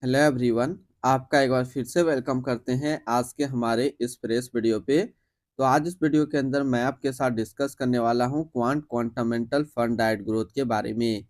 Hello everyone. आपका एक बार फिर से वेलकम करते हैं आज के हमारे इस फ्रेश वीडियो पे। तो आज इस वीडियो के अंदर मैं आपके साथ डिस्कस करने वाला हूं क्वांटामेंटल फंड डाइट ग्रोथ के बारे में।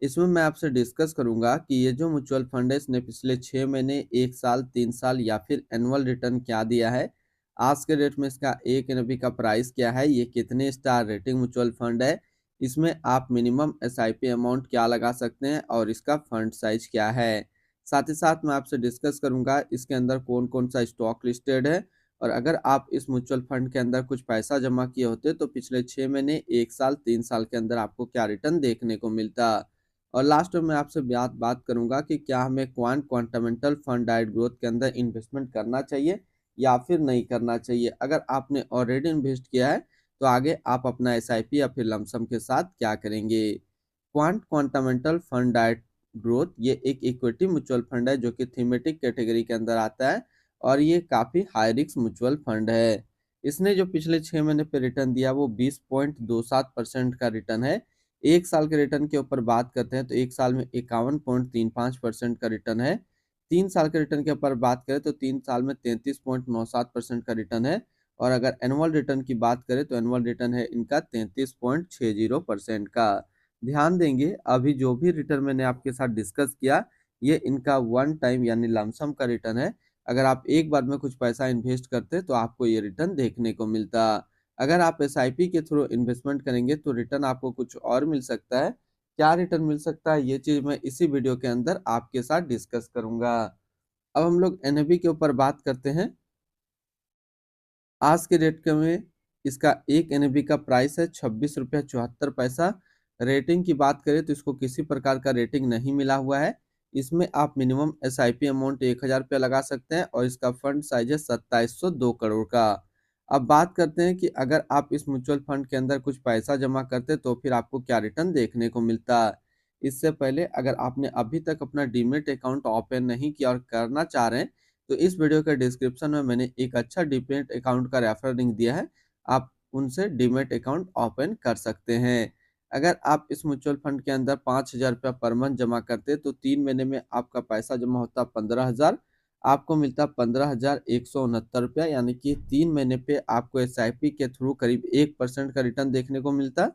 इसमें मैं आपसे डिस्कस करूंगा कि ये जो म्यूचुअल फंड है इसने पिछले 6 महीने, 1 साल, 3 साल या फिर एनुअल रिटर्न क्या दिया है। आज के डेट में इसका एक एनएवी का प्राइस क्या है, ये कितने स्टार रेटिंग म्यूचुअल फंड है, इसमें आप मिनिमम एसआईपी अमाउंट क्या लगा सकते हैं और इसका फंड साइज क्या है। साथ ही साथ मैं आपसे डिस्कस करूंगा इसके अंदर कौन कौन सा स्टॉक लिस्टेड है, और अगर आप इस म्यूचुअल फंड के अंदर कुछ पैसा जमा किए होते तो पिछले 6 महीने, 1 साल, 3 साल के अंदर आपको क्या रिटर्न देखने को मिलता। और लास्ट में मैं आपसे बात करूंगा कि क्या हमें क्वांटामेंटल फंड डाइट ग्रोथ के अंदर इन्वेस्टमेंट करना चाहिए या फिर नहीं करना चाहिए। अगर आपने ऑलरेडी इन्वेस्ट किया है तो आगे आप अपना एसआईपी या फिर लमसम के साथ क्या करेंगे। क्वांटामेंटल फंड डाइट ग्रोथ ये एक इक्विटी म्यूचुअल फंड है जो कि थीमेटिक कैटेगरी के अंदर आता है, और ये काफी हाई रिस्क म्यूचुअल फंड है। इसने जो पिछले 6 महीने पे रिटर्न दिया वो 20.27% का रिटर्न है। 1 साल के रिटर्न के ऊपर बात करते हैं तो एक साल में 51.35% का रिटर्न है। 3 साल के रिटर्न के ऊपर बात करें तो 3 साल में 33.97% का रिटर्न है। और अगर एनुअल रिटर्न की बात करें तो एनुअल रिटर्न है इनका 33.60% का। ध्यान देंगे अभी जो भी रिटर्न मैंने आपके साथ डिस्कस किया ये इनका वन टाइम यानी लमसम का रिटर्न है। अगर आप एक बार में कुछ पैसा इन्वेस्ट करते तो आपको ये रिटर्न देखने को मिलता। अगर आप एसआईपी के थ्रू इन्वेस्टमेंट करेंगे तो रिटर्न आपको कुछ और मिल सकता है। क्या रिटर्न मिल सकता है ये चीज मैं इसी वीडियो के अंदर आपके साथ डिस्कस करूंगा। अब हम लोग एनएबी के ऊपर बात करते हैं। आज के डेट में इसका एक एनएबी का प्राइस है 26 रुपया 74 पैसा। रेटिंग की बात करें तो इसको किसी प्रकार का रेटिंग नहीं मिला हुआ है। इसमें आप मिनिमम एसआईपी अमाउंट 1000 रुपया लगा सकते हैं और इसका फंड साइज है 2702 करोड़ का। अब बात करते हैं कि अगर आप इस म्यूचुअल फंड के अंदर कुछ पैसा जमा करते तो फिर आपको क्या रिटर्न देखने को मिलता। इससे पहले अगर आपने अभी तक अपना डीमेट अकाउंट ओपन नहीं किया और करना चाह रहे हैं तो इस वीडियो के डिस्क्रिप्शन में मैंने एक अच्छा डीमेट अकाउंट का रेफर लिंक दिया है, आप उनसे डीमेट अकाउंट ओपन कर सकते हैं। अगर आप इस म्यूचुअल फंड के अंदर 5000 रुपया पर मंथ जमा करते तो 3 महीने में आपका पैसा जमा होता 15,000, आपको मिलता 15,169 रुपया, यानी कि 3 महीने पे आपको एसआईपी के थ्रू करीब 1% का रिटर्न देखने को मिलता।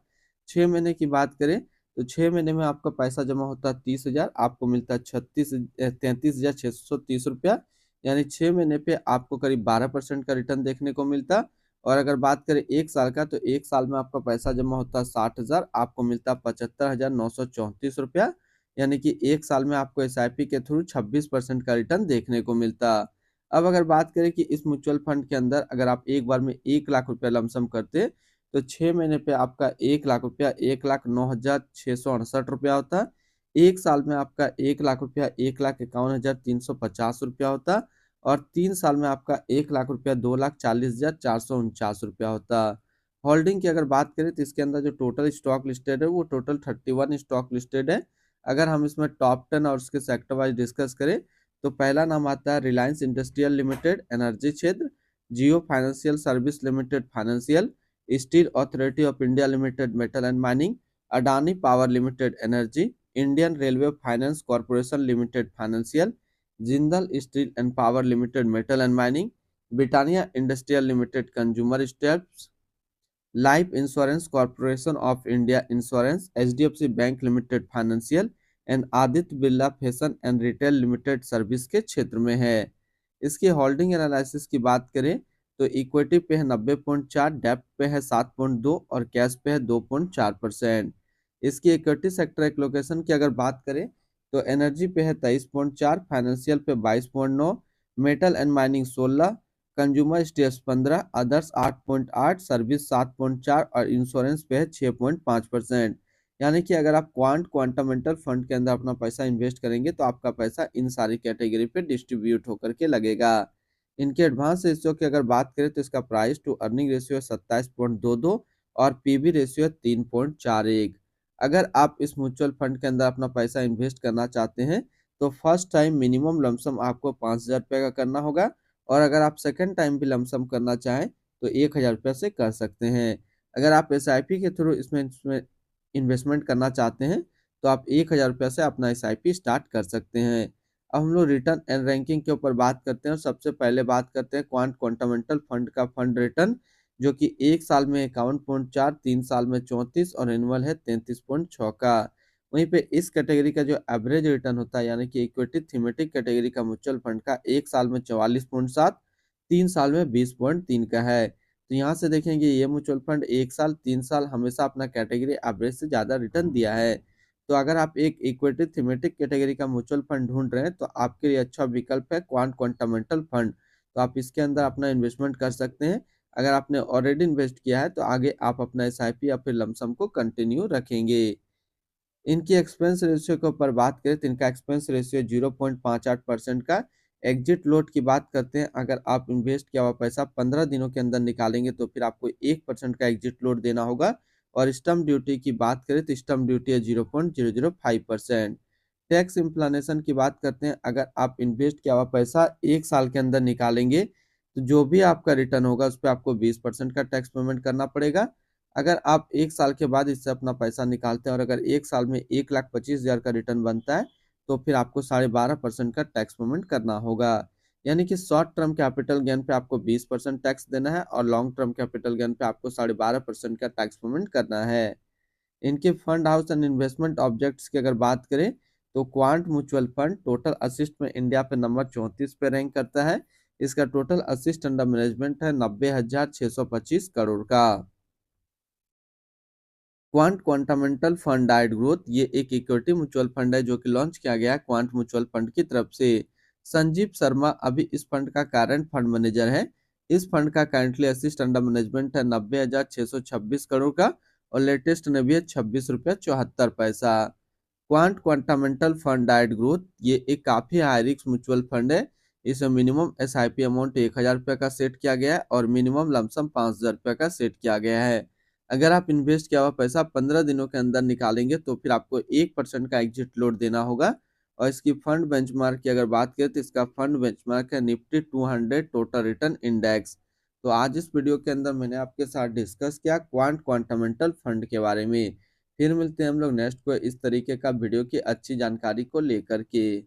6 महीने की बात करें तो 6 महीने में आपका पैसा जमा होता 30,000, आपको मिलता 33,630 रुपया, यानी 6 महीने पे आपको करीब 12% का रिटर्न देखने को मिलता। और अगर बात करें एक साल का तो एक साल में आपका पैसा जमा होता 60,000, आपको मिलता 75,934 रुपया, यानी कि एक साल में आपको एसआईपी के थ्रू 26% का रिटर्न देखने को मिलता। अब अगर बात करें कि इस म्यूचुअल फंड के अंदर अगर आप एक बार में 1 लाख रुपया लमसम करते तो 6 महीने पे आपका 1 लाख रुपया 1,09,668 रुपया होता। एक साल में आपका 1 लाख रुपया 1,51,350 रुपया होता। और 3 साल में आपका 1 लाख रुपया 2,40,449 रुपया होता। होल्डिंग की अगर बात करें तो इसके अंदर जो टोटल स्टॉक लिस्टेड है वो टोटल 31 स्टॉक लिस्टेड है। अगर हम इसमें टॉप 10 और उसके सेक्टर वाइज डिस्कस करें तो पहला नाम आता है रिलायंस इंडस्ट्रियल लिमिटेड एनर्जी क्षेत्र, Jio financial service limited financial, steel authority of India limited metal and mining, Adani power limited energy, Indian railway finance corporation limited financial, Jindal steel and power limited metal and mining, Britannia industrial limited consumer steps, life insurance corporation of India insurance, HDFC bank limited financial and Aditya Birla fashion and retail limited service के क्षेत्र में है। इसकी holding analysis की बात करें तो equity पे है 90.4, डेप्ट पे है 7.2 और कैश पे है 2.4%। इसकी इक्विटी सेक्टर एलोकेशन की अगर बात करें तो एनर्जी पे है 23.4, फाइनेंशियल पे 22.9, metal and mining 16, consumer states 15, others 8.8, service 7.4 और इंश्योरेंस पे है 6.5%। यानी कि अगर आप क्वांटामेंटल फंड के अंदर अपना पैसा इन्वेस्ट करेंगे तो आपका पैसा इन सारी कैटेगरी पे डिस्ट्रीब्यूट होकर के लगेगा। इनके एडवांस रेशियो की अगर बात करें तो इसका प्राइस टू अर्निंग रेशियो 27.22 और पीबी रेशियो 3.41। अगर आप इस म्यूचुअल फंड के अंदर अपना पैसा इन्वेस्ट करना चाहते हैं तो फर्स्ट टाइम मिनिमम लमसम आपको 5,000 रुपये का करना होगा, और अगर आप सेकेंड टाइम भी लमसम करना चाहें तो 1,000 रुपये से कर सकते हैं। अगर आप एसआईपी के थ्रू इसमें इन्वेस्टमेंट करना चाहते हैं तो आप 1,000 रुपये से अपना एसआईपी स्टार्ट कर सकते हैं। अब हम लोग रिटर्न एंड रैंकिंग के ऊपर बात करते हैं और सबसे पहले बात करते हैं क्वांट क्वांटामेंटल फंड का फंड रिटर्न, जो कि 1 साल में 51.4, 3 साल में 34 और एनुअल है 33.6 का। वहीं पे इस कैटेगरी का जो एवरेज रिटर्न होता है यानी कि इक्विटी थीमेटिक कैटेगरी का म्यूचुअल फंड का 1 साल में 44.7, 3 साल में 20.3 का है। तो यहाँ से देखेंगे ये म्यूचुअल फंड 1 साल 3 साल हमेशा अपना कैटेगरी एवरेज से ज्यादा रिटर्न दिया है। तो अगर आप एक इक्विटी थीमेटिक कैटेगरी का म्यूचुअल फंड ढूंढ रहे हैं तो आपके लिए अच्छा विकल्प है क्वांट क्वांटामेंटल फंड। तो आप इसके अंदर अपना इन्वेस्टमेंट कर सकते हैं। अगर आपने ऑलरेडी इन्वेस्ट किया है तो आगे आप अपना एसआईपी या फिर लमसम को कंटिन्यू रखेंगे। इनकी एक्सपेंस रेशियो के ऊपर बात करें तो इनका एक्सपेंस रेशियो 0.58% का। एग्जिट लोड की बात करते हैं, अगर आप इन्वेस्ट किया हुआ पैसा 15 दिनों के अंदर निकालेंगे तो फिर आपको 1% का एग्जिट लोड देना होगा। और स्टम्प ड्यूटी की बात करें तो स्टम्प ड्यूटी है 0.005%। टैक्स इम्प्लानेशन की बात करते हैं, अगर आप इन्वेस्ट किया हुआ पैसा 1 साल के अंदर निकालेंगे तो जो भी आपका रिटर्न होगा उस पर आपको 20% का टैक्स पेमेंट करना पड़ेगा। अगर आप 1 साल के बाद इससे अपना पैसा निकालते हैं और अगर 1 साल में 1,25,000 का रिटर्न बनता है तो फिर आपको 12.5% का टैक्स पेमेंट करना होगा। यानी कि शॉर्ट टर्म कैपिटल गेन पे आपको 20% टैक्स देना है और लॉन्ग टर्म कैपिटल गेन पे आपको 12.5% का टैक्स पेमेंट करना है। इनके fund house and investment objects की अगर बात करें तो quant mutual fund total assist में इंडिया पे नंबर 34 पे रैंक करता है। इसका टोटल असिस्ट अंडर मैनेजमेंट है 90,625 करोड़ का। क्वांट क्वांटामेंटल फंड डाइट ग्रोथ ये एक इक्विटी म्यूचुअल फंड है जो कि लॉन्च किया गया है क्वांट म्यूचुअल फंड की तरफ से। संजीव शर्मा अभी इस फंड का करंट फंड मैनेजर है। इस फंड का करंटली असिस्ट अंडर मैनेजमेंट है 90,626 करोड़ का और लेटेस्ट ने भी है 26 रुपया 74 पैसा। क्वांट क्वांटामेंटल फंड डाइट ग्रोथ ये एक काफी हाई रिस्क म्यूचुअल फंड है। इसमें मिनिमम एसआईपी अमाउंट 1,000 रुपये का सेट किया गया है और मिनिमम लमसम 5,000 रुपये का सेट किया गया है। अगर आप इन्वेस्ट किया हुआ पैसा 15 दिनों के अंदर निकालेंगे तो फिर आपको 1% का एग्जिट लोड देना होगा। और इसकी फंड बेंचमार्क की अगर बात करें तो इसका फंड बेंचमार्क है निफ्टी 200 टोटल रिटर्न इंडेक्स। तो आज इस वीडियो के अंदर मैंने आपके साथ डिस्कस किया क्वांट क्वांटामेंटल फंड के बारे में। फिर मिलते हैं हम लोग नेक्स्ट को इस तरीके का वीडियो की अच्छी जानकारी को लेकर के।